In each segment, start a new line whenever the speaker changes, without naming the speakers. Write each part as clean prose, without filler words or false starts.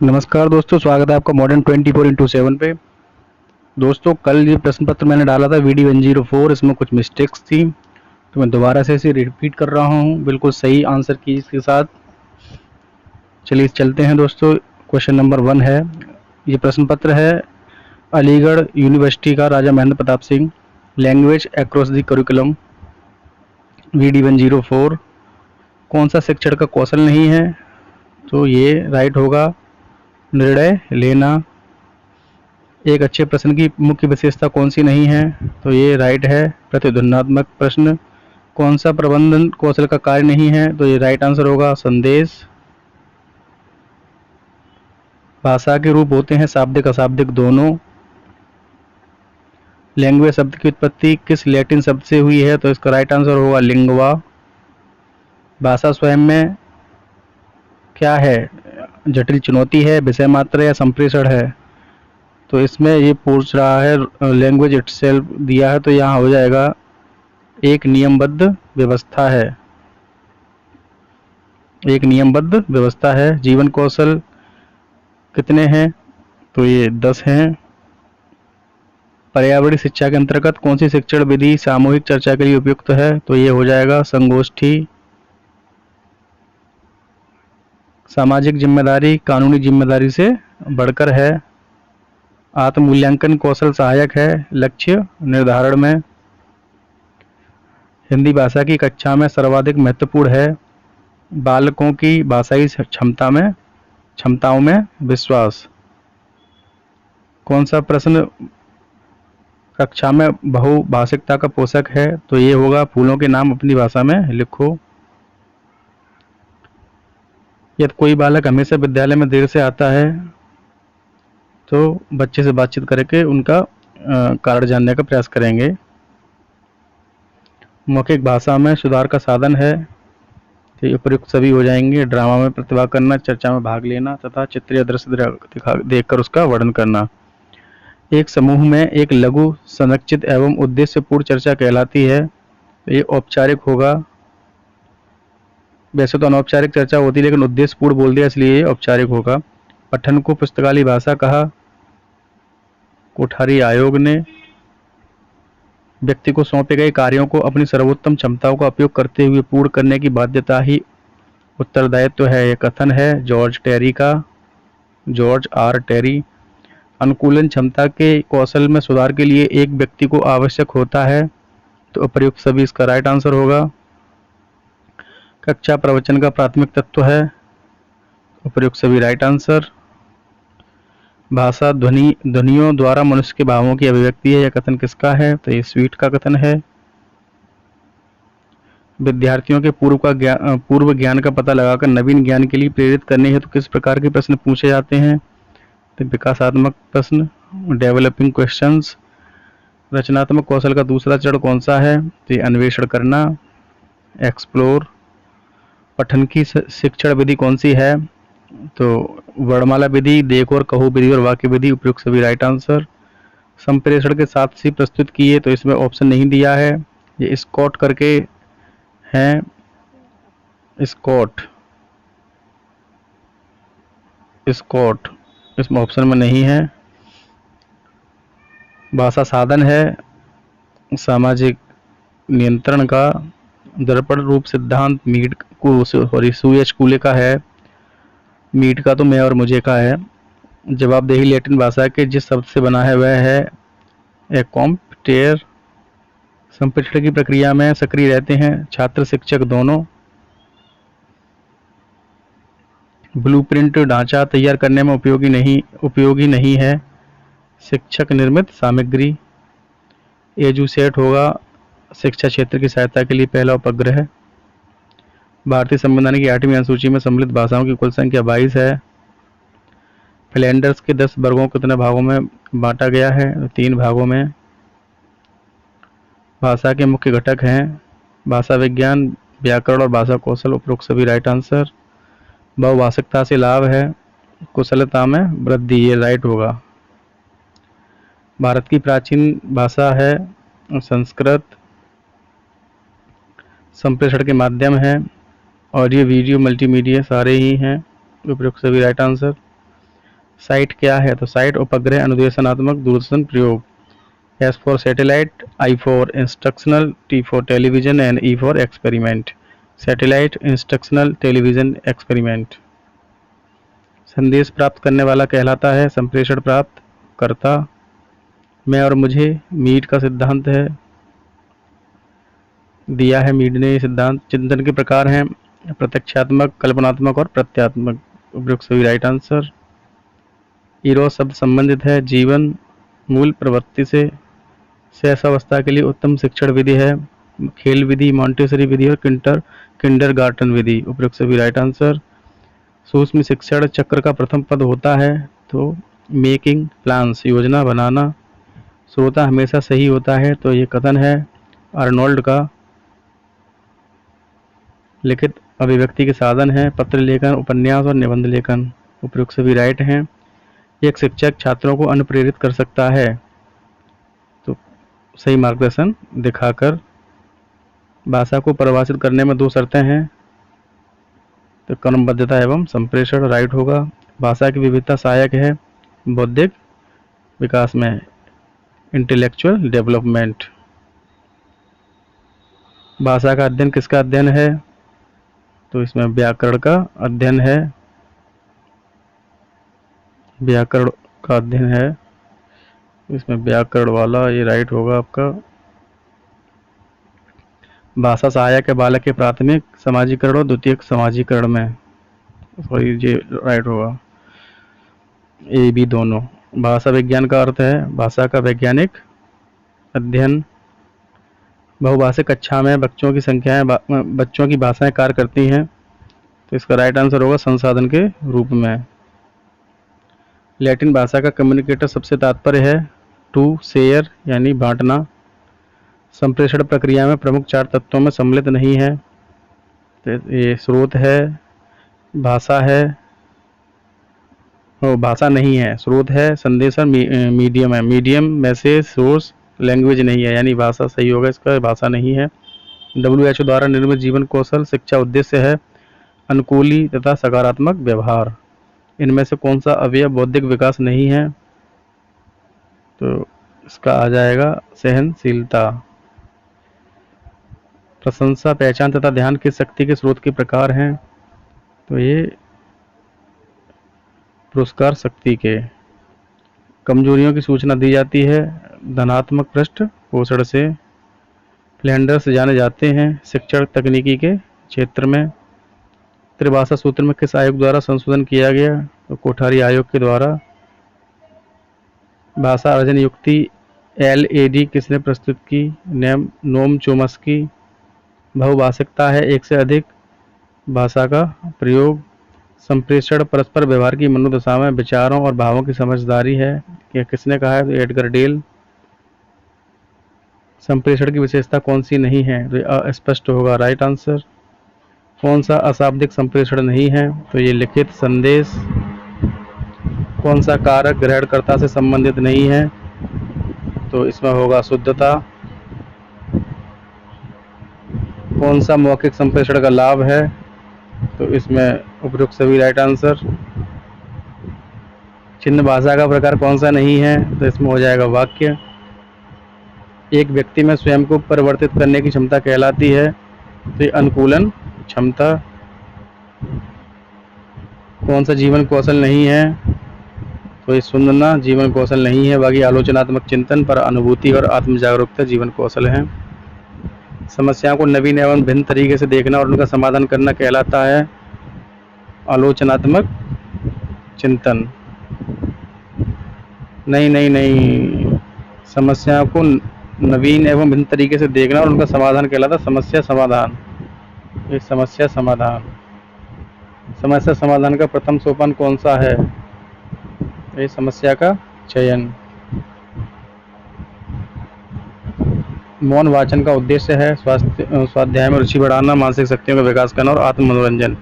नमस्कार दोस्तों, स्वागत है आपका मॉडर्न 24x7 पे। दोस्तों, कल ये प्रश्न पत्र मैंने डाला था VD104, इसमें कुछ मिस्टेक्स थी तो मैं दोबारा से इसे रिपीट कर रहा हूँ बिल्कुल सही आंसर की के साथ। चलिए चलते हैं दोस्तों। क्वेश्चन नंबर 1 है, ये प्रश्न पत्र है अलीगढ़ यूनिवर्सिटी का, Raja Mahendra Pratap Singh. Language across the curriculum, VD104। कौन सा शिक्षण का कौशल नहीं है? तो ये राइट होगा निर्णय लेना। एक अच्छे प्रश्न की मुख्य विशेषता कौन सी नहीं है? तो ये राइट है प्रतिध्वन्यात्मक प्रश्न। कौन सा प्रबंधन कौशल का कार्य नहीं है? तो ये राइट आंसर होगा संदेश। भाषा के रूप होते हैं शाब्दिक अशाब्दिक दोनों। लैंग्वेज शब्द की उत्पत्ति किस लैटिन शब्द से हुई है? तो इसका राइट आंसर होगा लिंगवा। भाषा स्वयं में क्या है? जटिल चुनौती है, विषय मात्र या संप्रेषण है? तो इसमें ये पूछ रहा है लैंग्वेज इटसेल्फ दिया है, तो यहाँ हो जाएगा एक नियमबद्ध व्यवस्था है। एक नियमबद्ध व्यवस्था है। जीवन कौशल कितने हैं? तो ये 10 हैं। पर्यावरणीय शिक्षा के अंतर्गत कौन सी शिक्षण विधि सामूहिक चर्चा के लिए उपयुक्त है? तो ये हो जाएगा संगोष्ठी। सामाजिक जिम्मेदारी कानूनी जिम्मेदारी से बढ़कर है। आत्म मूल्यांकन कौशल सहायक है लक्ष्य निर्धारण में। हिंदी भाषा की कक्षा में सर्वाधिक महत्वपूर्ण है बालकों की भाषाई क्षमताओं में विश्वास। कौन सा प्रश्न कक्षा में बहुभाषिकता का पोषक है? तो ये होगा फूलों के नाम अपनी भाषा में लिखो। यदि कोई बालक हमेशा विद्यालय में देर से आता है तो बच्चे से बातचीत करके उनका कारण जानने का प्रयास करेंगे। मौखिक भाषा में सुधार का साधन है, तो उपयुक्त सभी हो जाएंगे। ड्रामा में प्रतिभा करना, चर्चा में भाग लेना तथा चित्रीय दृश्य देखकर उसका वर्णन करना। एक समूह में एक लघु संरक्षित एवं उद्देश्यपूर्ण चर्चा कहलाती है, तो ये औपचारिक होगा। वैसे तो अनौपचारिक चर्चा होती है लेकिन उद्देश्यपूर्ण बोल दिया इसलिए ये औपचारिक होगा। पठन को पुस्तकालय भाषा कहा कोठारी आयोग ने। व्यक्ति को सौंपे गए कार्यों को अपनी सर्वोत्तम क्षमताओं का उपयोग करते हुए पूर्ण करने की बाध्यता ही उत्तरदायित्व है, यह कथन है जॉर्ज आर टेरी। अनुकूलन क्षमता के कौशल में सुधार के लिए एक व्यक्ति को आवश्यक होता है, तो अप्रयुक्त सभी इसका राइट आंसर होगा। कक्षा प्रवचन का प्राथमिक तत्व है, उपर्युक्त सभी राइट आंसर। भाषा ध्वनियों द्वारा मनुष्य के भावों की अभिव्यक्ति है, यह कथन किसका है? तो ये स्वीट का कथन है। विद्यार्थियों के पूर्व ज्ञान का पता लगाकर नवीन ज्ञान के लिए प्रेरित करने हेतु किस प्रकार के प्रश्न पूछे जाते हैं? तो विकासात्मक प्रश्न, डेवलपिंग क्वेश्चंस। रचनात्मक कौशल का दूसरा चरण कौन सा है? तो ये अन्वेषण करना, एक्सप्लोर। पठन की शिक्षण विधि कौन सी है? तो वर्णमाला विधि, देख और कहो विधि और वाक्य विधि, उपयुक्त सभी राइट आंसर। संप्रेषण के साथ सी प्रस्तुत किए, तो इसमें ऑप्शन नहीं दिया है। ये स्कॉट करके हैं, स्कॉट इसमें ऑप्शन में नहीं है। भाषा साधन है सामाजिक नियंत्रण का। दर्पण रूप सिद्धांत मीट को सुयश कूले का है, मीट का तो मैं और मुझे का है। जवाबदेही लैटिन भाषा के जिस शब्द से बना है वह है एक्कॉम्प्टेयर। संप्रेषण की प्रक्रिया में सक्रिय रहते हैं छात्र शिक्षक दोनों। ब्लूप्रिंट ढांचा तैयार करने में उपयोगी नहीं है शिक्षक निर्मित सामग्री। एजुसेट होगा शिक्षा क्षेत्र की सहायता के लिए पहला उपग्रह। भारतीय संविधान की 8वीं अनुसूची में सम्मिलित भाषाओं की कुल संख्या 22 है। फ्लैंडर्स के 10 वर्गों को कितने भागों में बांटा गया है? 3 भागों में। भाषा के मुख्य घटक हैं भाषा विज्ञान, व्याकरण और भाषा कौशल, उपरोक्त सभी राइट आंसर। बहुभाषिकता से लाभ है कुशलता में वृद्धि, ये राइट होगा। भारत की प्राचीन भाषा है संस्कृत। संप्रेषण के माध्यम है ऑडियो वीडियो मल्टीमीडिया सारे ही हैं, उपयुक्त सभी राइट आंसर। साइट क्या है? तो साइट उपग्रह अनुदेशनात्मक दूरदर्शन प्रयोग। S for satellite, I for instructional, T for television and E for experiment. Satellite, instructional, television, experiment. संदेश प्राप्त करने वाला कहलाता है, संप्रेषण प्राप्त करता। मैं और मुझे, मीड का सिद्धांत है, दिया है मीड ने ये सिद्धांत। चिंतन के प्रकार हैं प्रत्यक्षात्मक, कल्पनात्मक और प्रत्यात्मक। उपयुक्त सभी राइट आंसर। इरोस शब्द संबंधित है जीवन मूल प्रवृत्ति से। सहसावस्था के लिए उत्तम शिक्षण विधि है खेल विधि, मॉन्टेसरी विधि और किंडरगार्टन विधि। उपयुक्त सभी राइट आंसर। सूक्ष्म शिक्षण चक्र का प्रथम पद होता है तो मेकिंग प्लान्स, योजना बनाना। श्रोता हमेशा सही होता है तो ये कथन है आर्नोल्ड का। लिखित अभिव्यक्ति के साधन है पत्र लेखन, उपन्यास और निबंध लेखन। उपयुक्त सभी राइट हैं। एक शिक्षक छात्रों को अनुप्रेरित कर सकता है तो सही मार्गदर्शन दिखाकर। भाषा को परिभाषित करने में दो शर्तें हैं तो क्रमबद्धता एवं संप्रेषण राइट होगा। भाषा की विविधता सहायक है बौद्धिक विकास में, इंटेलेक्चुअल डेवलपमेंट। भाषा का अध्ययन किसका अध्ययन है? तो इसमें व्याकरण का अध्ययन है, व्याकरण का अध्ययन है। इसमें व्याकरण वाला ये राइट होगा आपका। भाषा सहायक है बालक के प्राथमिक समाजीकरण और द्वितीयक समाजीकरण में, सॉरी ये राइट होगा, ए बी दोनों। भाषा विज्ञान का अर्थ है भाषा का वैज्ञानिक अध्ययन। बहुभाषिक कक्षा में बच्चों की भाषाएं कार्य करती हैं तो इसका राइट आंसर होगा संसाधन के रूप में। लैटिन भाषा का कम्युनिकेटर सबसे तात्पर्य है टू शेयर यानी बांटना। संप्रेषण प्रक्रिया में प्रमुख चार तत्वों में सम्मिलित नहीं है तो ये स्रोत है, भाषा है, भाषा नहीं है, स्रोत है, संदेश और मीडियम है। मीडियम, मैसेज, सोर्स, लैंग्वेज नहीं है, यानी भाषा सही होगा इसका, भाषा नहीं है। WHO द्वारा निर्मित जीवन कौशल शिक्षा उद्देश्य है अनुकूली तथा सकारात्मक व्यवहार। इनमें से कौन सा अवयव बौद्धिक विकास नहीं है? तो इसका आ जाएगा सहनशीलता। प्रशंसा, पहचान तथा ध्यान किस शक्ति के स्रोत के प्रकार हैं? तो ये पुरस्कार शक्ति के। कमजोरियों की सूचना दी जाती है धनात्मक पृष्ठ पोषण से। फ्लैंडर्स जाने जाते हैं शिक्षण तकनीकी के क्षेत्र में। त्रिभाषा सूत्र में किस आयोग द्वारा संशोधन किया गया? तो कोठारी आयोग के द्वारा। भाषा अर्जन युक्ति LAD किसने प्रस्तुत की? नोम चोम्स्की। बहुभाषिकता है एक से अधिक भाषा का प्रयोग। संप्रेषण परस्पर व्यवहार की मनोदशा में विचारों और भावों की समझदारी है, यह किसने कहा है? तो एडगर डेल। संप्रेषण की विशेषता कौन सी नहीं है? तो अस्पष्ट होगा राइट आंसर। कौन सा अशाब्दिक संप्रेषण नहीं है? तो ये लिखित संदेश। कौन सा कारक ग्रहणकर्ता से संबंधित नहीं है? तो इसमें होगा शुद्धता। कौन सा मौखिक संप्रेषण का लाभ है? तो इसमें उपयुक्त सभी राइट आंसर। चिन्ह भाषा का प्रकार कौन सा नहीं है? तो इसमें हो जाएगा वाक्य। एक व्यक्ति में स्वयं को परिवर्तित करने की क्षमता कहलाती है तो ये अनुकूलन क्षमता। कौन सा जीवन कौशल नहीं है? तो ये सुनना जीवन कौशल नहीं है, बाकी आलोचनात्मक चिंतन पर अनुभूति और आत्म जागरूकता जीवन कौशल है। समस्याओं को नवीन एवं भिन्न तरीके से देखना और उनका समाधान करना कहलाता है आलोचनात्मक चिंतन। नहीं, समस्याओं को नवीन एवं भिन्न तरीके से देखना और उनका समाधान कहलाता है समस्या समाधान। ये समस्या समाधान। समस्या समाधान का प्रथम सोपान कौन सा है? ये समस्या का चयन। मौन वाचन का उद्देश्य है स्वाध्याय में रुचि बढ़ाना, मानसिक शक्तियों का विकास करना और आत्म मनोरंजन।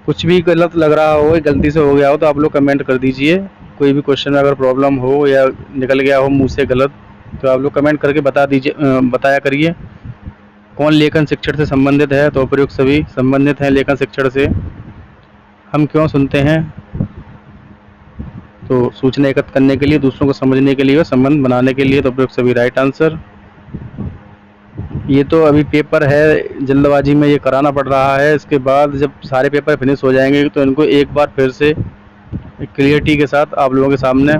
कुछ भी गलत लग रहा हो, गलती से हो गया हो तो आप लोग कमेंट कर दीजिए। कोई भी क्वेश्चन में अगर प्रॉब्लम हो या निकल गया हो मुंह से गलत तो आप लोग कमेंट करके बताया करिए। कौन लेखन शिक्षण से संबंधित है? तो उपयुक्त सभी संबंधित हैं लेखन शिक्षण से। हम क्यों सुनते हैं? तो सूचना एकत्र करने के लिए, दूसरों को समझने के लिए और संबंध बनाने के लिए। तो उपयुक्त सभी राइट आंसर। ये तो अभी पेपर है, जल्दबाजी में ये कराना पड़ रहा है। इसके बाद जब सारे पेपर फिनिश हो जाएंगे तो इनको एक बार फिर से क्लियरिटी के साथ आप लोगों के सामने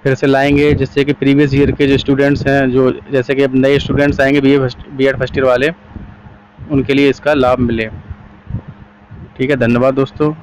फिर से लाएंगे, जिससे कि प्रीवियस ईयर के जो स्टूडेंट्स हैं, जो जैसे कि अब नए स्टूडेंट्स आएंगे बीएड फर्स्ट ईयर वाले, उनके लिए इसका लाभ मिले। ठीक है, धन्यवाद दोस्तों।